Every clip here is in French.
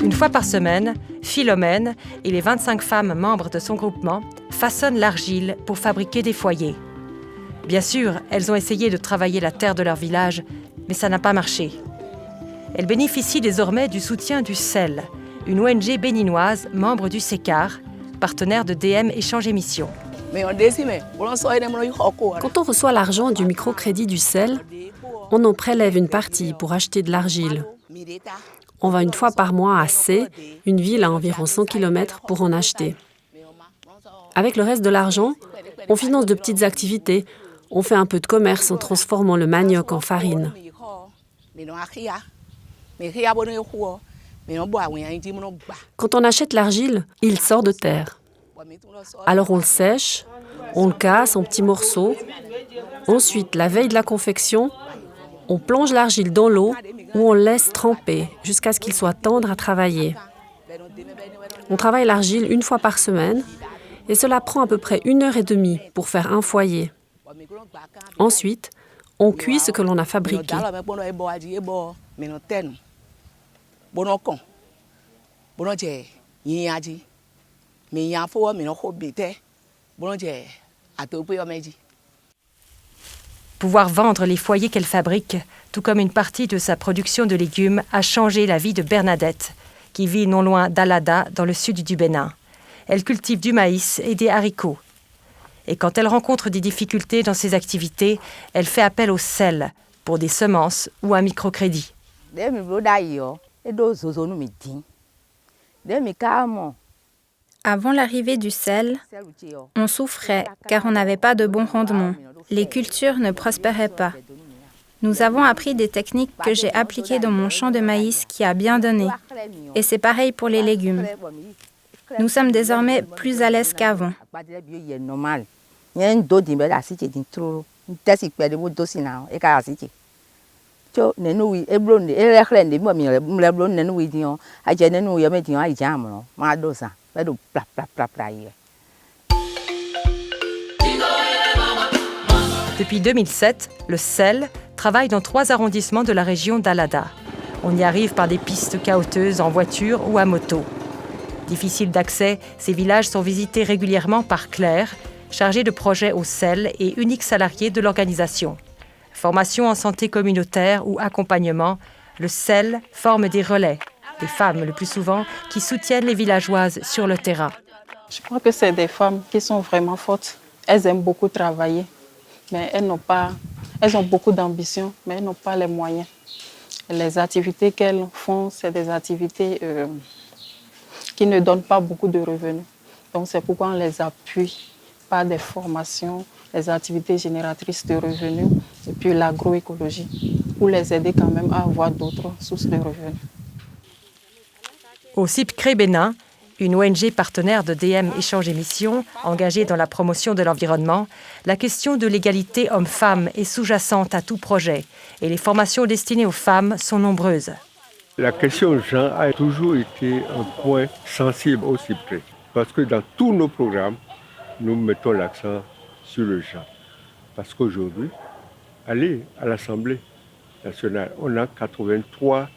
Une fois par semaine, Philomène et les 25 femmes membres de son groupement façonnent l'argile pour fabriquer des foyers. Bien sûr, elles ont essayé de travailler la terre de leur village, mais ça n'a pas marché. Elles bénéficient désormais du soutien du CEL, une ONG béninoise membre du CECAR, partenaire de DM Échange Émissions. Quand on reçoit l'argent du microcrédit du CEL, on en prélève une partie pour acheter de l'argile. On va une fois par mois à Sé, une ville à environ 100 km, pour en acheter. Avec le reste de l'argent, on finance de petites activités. On fait un peu de commerce en transformant le manioc en farine. Quand on achète l'argile, il sort de terre. Alors on le sèche, on le casse en petits morceaux. Ensuite, la veille de la confection, on plonge l'argile dans l'eau où on le laisse tremper jusqu'à ce qu'il soit tendre à travailler. On travaille l'argile une fois par semaine et cela prend à peu près 1h30 pour faire un foyer. Ensuite, on cuit ce que l'on a fabriqué. Pouvoir vendre les foyers qu'elle fabrique, tout comme une partie de sa production de légumes, a changé la vie de Bernadette, qui vit non loin d'Alada, dans le sud du Bénin. Elle cultive du maïs et des haricots. Et quand elle rencontre des difficultés dans ses activités, elle fait appel au CEL pour des semences ou un microcrédit. Avant l'arrivée du CEL, on souffrait car on n'avait pas de bon rendement. Les cultures ne prospéraient pas. Nous avons appris des techniques que j'ai appliquées dans mon champ de maïs qui a bien donné. Et c'est pareil pour les légumes. Nous sommes désormais plus à l'aise qu'avant. Depuis 2007, le CEL travaille dans 3 arrondissements de la région d'Alada. On y arrive par des pistes caouteuses en voiture ou à moto. Difficile d'accès, ces villages sont visités régulièrement par Claire, chargée de projet au CEL et unique salariée de l'organisation. Formation en santé communautaire ou accompagnement, le CEL forme des relais, des femmes le plus souvent, qui soutiennent les villageoises sur le terrain. Je crois que c'est des femmes qui sont vraiment fortes. Elles aiment beaucoup travailler, mais elles ont beaucoup d'ambition, mais elles n'ont pas les moyens. Les activités qu'elles font, c'est des activités qui ne donnent pas beaucoup de revenus. Donc c'est pourquoi on les appuie par des formations, les activités génératrices de revenus et puis l'agroécologie, pour les aider quand même à avoir d'autres sources de revenus. Au CIPCRE Bénin, une ONG partenaire de DM Échange Émissions, engagée dans la promotion de l'environnement, la question de l'égalité homme-femme est sous-jacente à tout projet et les formations destinées aux femmes sont nombreuses. La question genre a toujours été un point sensible au CIPCRE parce que dans tous nos programmes, nous mettons l'accent sur le genre. Parce qu'aujourd'hui, allez à l'Assemblée nationale, on a 83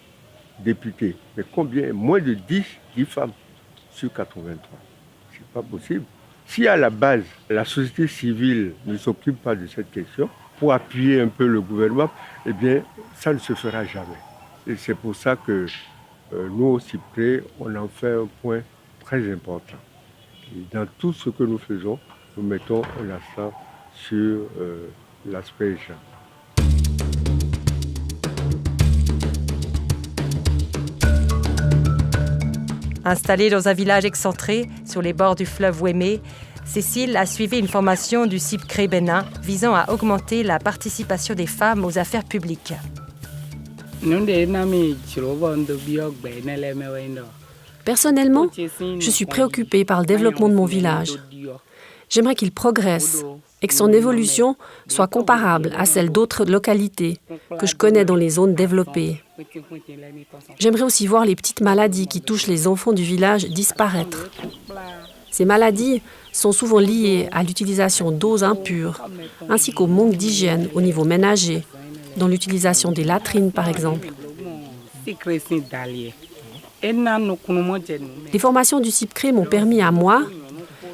députés, mais combien? Moins de 10 femmes sur 83. C'est pas possible. Si à la base, la société civile ne s'occupe pas de cette question, pour appuyer un peu le gouvernement, eh bien, ça ne se fera jamais. Et c'est pour ça que nous, au CIPCRE, on en fait un point très important. Et dans tout ce que nous faisons, nous mettons l'accent sur l'aspect genre. Installée dans un village excentré, sur les bords du fleuve Ouémé, Cécile a suivi une formation du CIPCRE Bénin visant à augmenter la participation des femmes aux affaires publiques. Personnellement, je suis préoccupée par le développement de mon village. J'aimerais qu'il progresse et que son évolution soit comparable à celle d'autres localités que je connais dans les zones développées. J'aimerais aussi voir les petites maladies qui touchent les enfants du village disparaître. Ces maladies sont souvent liées à l'utilisation d'eaux impures, ainsi qu'au manque d'hygiène au niveau ménager, dans l'utilisation des latrines par exemple. Les formations du CIPCRE m'ont permis à moi,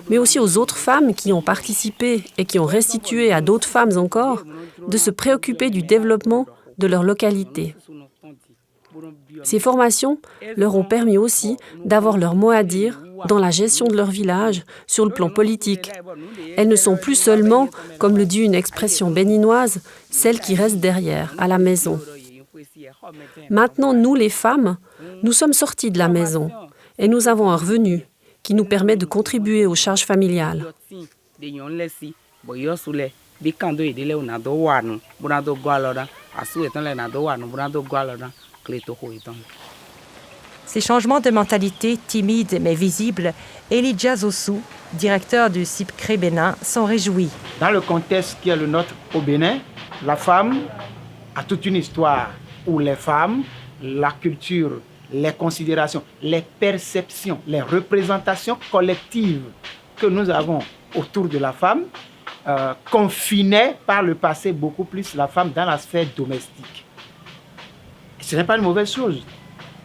mais aussi aux autres femmes qui ont participé et qui ont restitué à d'autres femmes encore, de se préoccuper du développement de leur localité. Ces formations leur ont permis aussi d'avoir leur mot à dire dans la gestion de leur village, sur le plan politique. Elles ne sont plus seulement, comme le dit une expression béninoise, celles qui restent derrière, à la maison. Maintenant, nous, les femmes, nous sommes sorties de la maison et nous avons un revenu qui nous permet de contribuer aux charges familiales. Ces changements de mentalité timides mais visibles, Elijah Zossou, directeur du CIPCRE Bénin, s'en réjouit. Dans le contexte qui est le nôtre au Bénin, la femme a toute une histoire où les femmes, la culture, les considérations, les perceptions, les représentations collectives que nous avons autour de la femme confinaient par le passé beaucoup plus la femme dans la sphère domestique. Ce n'est pas une mauvaise chose.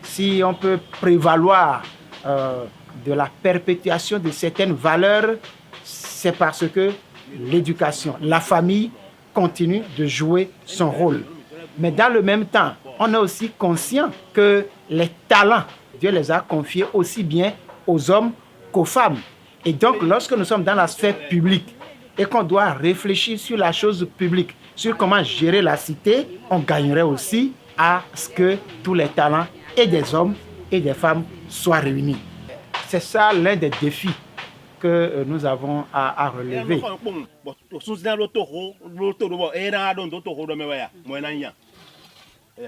Si on peut prévaloir de la perpétuation de certaines valeurs, c'est parce que l'éducation, la famille continue de jouer son rôle. Mais dans le même temps, on est aussi conscient que les talents, Dieu les a confiés aussi bien aux hommes qu'aux femmes. Et donc, lorsque nous sommes dans la sphère publique et qu'on doit réfléchir sur la chose publique, sur comment gérer la cité, on gagnerait aussi à ce que tous les talents et des hommes et des femmes soient réunis. C'est ça l'un des défis que nous avons à relever.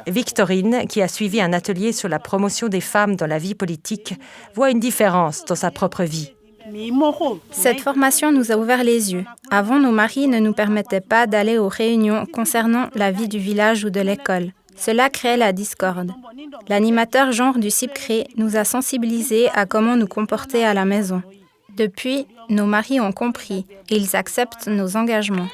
Victorine, qui a suivi un atelier sur la promotion des femmes dans la vie politique, voit une différence dans sa propre vie. Cette formation nous a ouvert les yeux. Avant, nos maris ne nous permettaient pas d'aller aux réunions concernant la vie du village ou de l'école. Cela créait la discorde. L'animateur genre du CIPCRE nous a sensibilisés à comment nous comporter à la maison. Depuis, nos maris ont compris et ils acceptent nos engagements.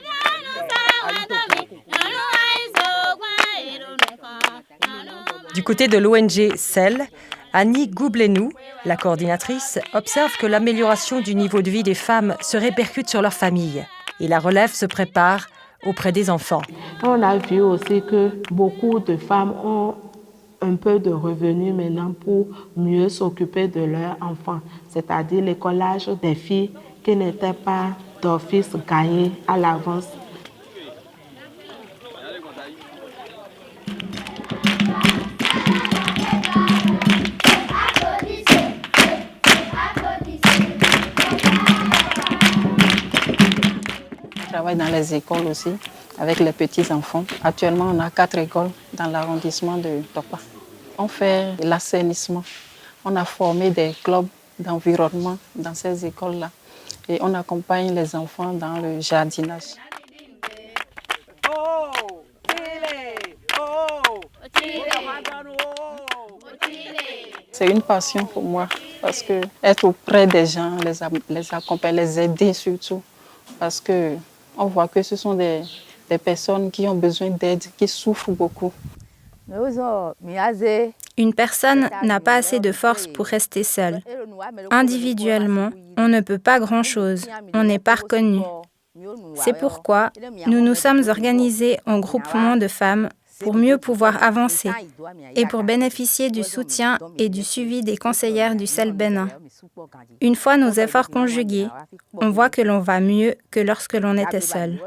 Du côté de l'ONG CEL, Annie Goublenou, la coordinatrice, observe que l'amélioration du niveau de vie des femmes se répercute sur leur famille et la relève se prépare auprès des enfants. On a vu aussi que beaucoup de femmes ont un peu de revenus maintenant pour mieux s'occuper de leurs enfants, c'est-à-dire l'écolage des filles qui n'étaient pas d'office gagné à l'avance. Je travaille dans les écoles aussi, avec les petits-enfants. Actuellement, on a 4 écoles dans l'arrondissement de Topa. On fait l'assainissement. On a formé des clubs d'environnement dans ces écoles-là. Et on accompagne les enfants dans le jardinage. C'est une passion pour moi, parce que être auprès des gens, les accompagner, les aider surtout, parce que on voit que ce sont des personnes qui ont besoin d'aide, qui souffrent beaucoup. Une personne n'a pas assez de force pour rester seule. Individuellement, on ne peut pas grand-chose. On n'est pas reconnu. C'est pourquoi nous nous sommes organisés en groupement de femmes pour mieux pouvoir avancer et pour bénéficier du soutien et du suivi des conseillères du CEL Bénin. Une fois nos efforts conjugués, on voit que l'on va mieux que lorsque l'on était seul.